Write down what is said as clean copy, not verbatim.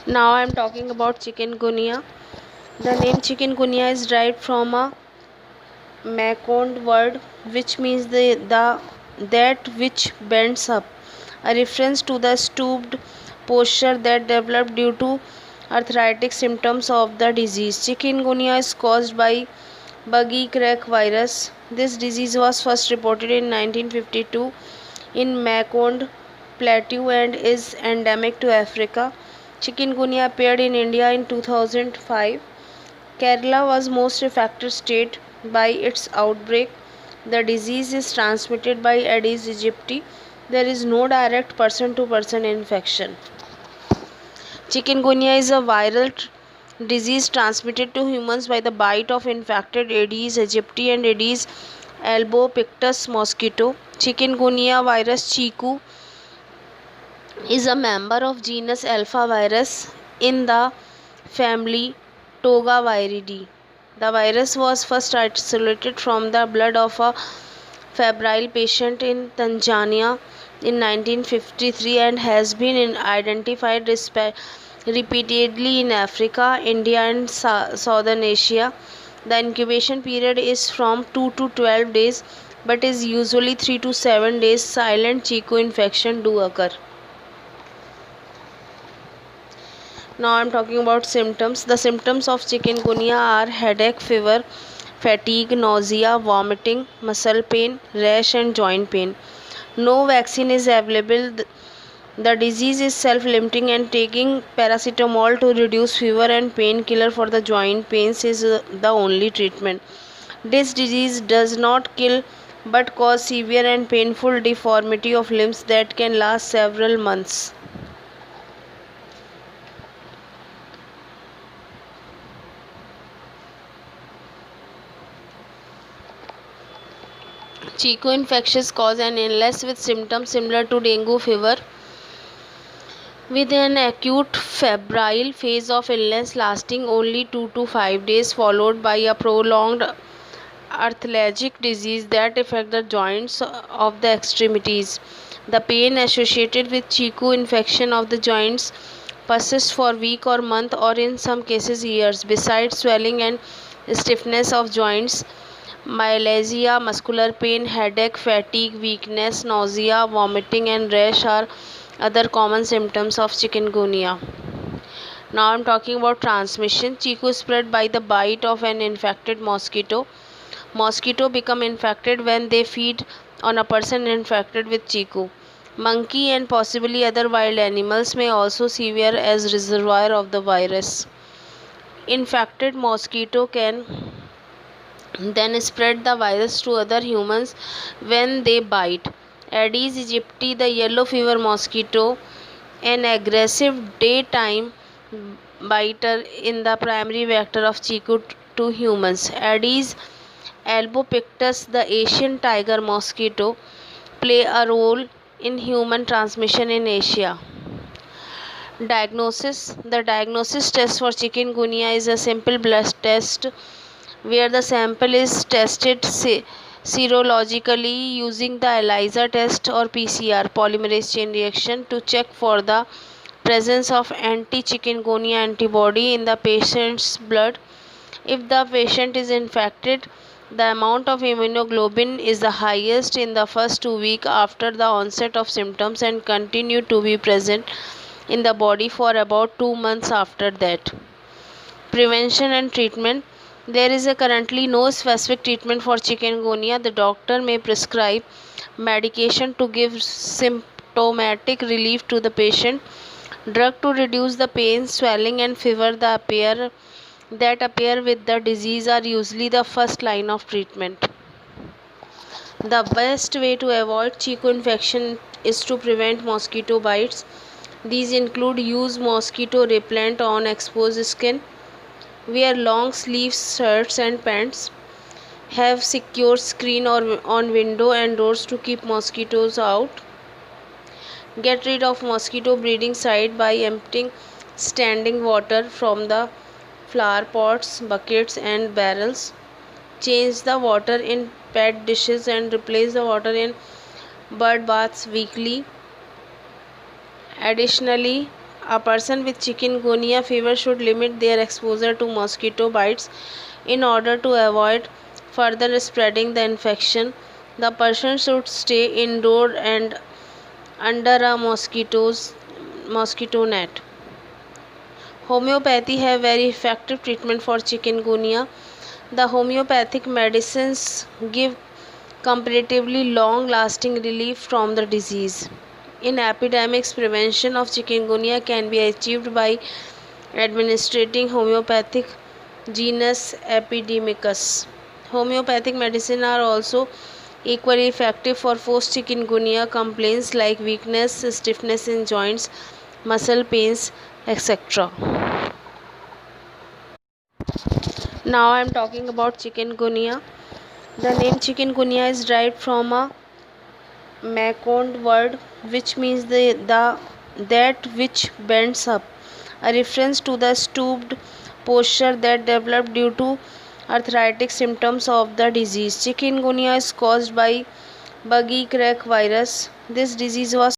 Now I am talking about chikungunya. The name chikungunya is derived from a Makond word which means the that which bends up, a reference to the stooped posture that developed due to arthritic symptoms of the disease. Chikungunya is caused by buggy crack virus. This disease was first reported in 1952 in Makond Plateau and is endemic to Africa. Chikungunya appeared in India in 2005. Kerala was most affected state by its outbreak. The disease is transmitted by Aedes aegypti. There is no direct person-to-person infection. Chikungunya is a viral disease transmitted to humans by the bite of infected Aedes aegypti and Aedes albopictus mosquito. Chikungunya virus Chiku is a member of genus Alphavirus in the family Togaviridae. The virus was first isolated from the blood of a febrile patient in Tanzania in 1953 and has been identified repeatedly in Africa, India, and Southern Asia. The incubation period is from 2 to 12 days but is usually 3 to 7 days. Silent chiku infection do occur. Now I am talking about symptoms. The symptoms of chikungunya are headache, fever, fatigue, nausea, vomiting, muscle pain, rash and joint pain. No vaccine is available. The disease is self-limiting and taking paracetamol to reduce fever and painkiller for the joint pains is the only treatment. This disease does not kill but cause severe and painful deformity of limbs that can last several months. Chiku infectious cause an illness with symptoms similar to dengue fever, with an acute febrile phase of illness lasting only 2 to 5 days, followed by a prolonged arthralgic disease that affects the joints of the extremities. The pain associated with chiku infection of the joints persists for weeks or months or in some cases years. Besides swelling and stiffness of joints, myalgia, muscular pain, headache, fatigue, weakness, nausea, vomiting and rash are other common symptoms of chikungunya. Now I am talking about transmission. Chiku is spread by the bite of an infected mosquito. Mosquito become infected when they feed on a person infected with chiku. Monkey and possibly other wild animals may also serve as reservoir of the virus. Infected mosquito can then spread the virus to other humans when they bite. Aedes aegypti, the yellow fever mosquito, an aggressive daytime biter in the primary vector of chiku to humans. Aedes albopictus, the Asian tiger mosquito, play a role in human transmission in Asia. Diagnosis. The diagnosis test for chikungunya is a simple blood test where the sample is tested serologically using the ELISA test or PCR polymerase chain reaction to check for the presence of anti-chikungunya antibody in the patient's blood. If the patient is infected, the amount of immunoglobulin is the highest in the first 2 weeks after the onset of symptoms and continue to be present in the body for about 2 months after that. Prevention and treatment. There is currently no specific treatment for chikungunya. The doctor may prescribe medication to give symptomatic relief to the patient. Drug to reduce the pain, swelling and fever that appear with the disease are usually the first line of treatment. The best way to avoid chiku infection is to prevent mosquito bites. These include use mosquito repellent on exposed skin, wear long sleeve shirts and pants, have secure screen or on window and doors to keep mosquitoes out, get rid of mosquito breeding site by emptying standing water from the flower pots, buckets and barrels, change the water in pet dishes and replace the water in bird baths weekly. Additionally, A person with chikungunya fever should limit their exposure to mosquito bites in order to avoid further spreading the infection. The person should stay indoor and under a mosquito net. Homeopathy have very effective treatment for chikungunya. The homeopathic medicines give comparatively long-lasting relief from the disease. In epidemics, prevention of chikungunya can be achieved by administering homeopathic genus Epidemicus. Homeopathic medicine are also equally effective for post-chikungunya complaints like weakness, stiffness in joints, muscle pains, etc. Now I am talking about chikungunya. The name chikungunya is derived from a Makonde word which means that which bends up, a reference to the stooped posture that developed due to arthritic symptoms of the disease. Chikungunya is caused by buggy crack virus. This disease was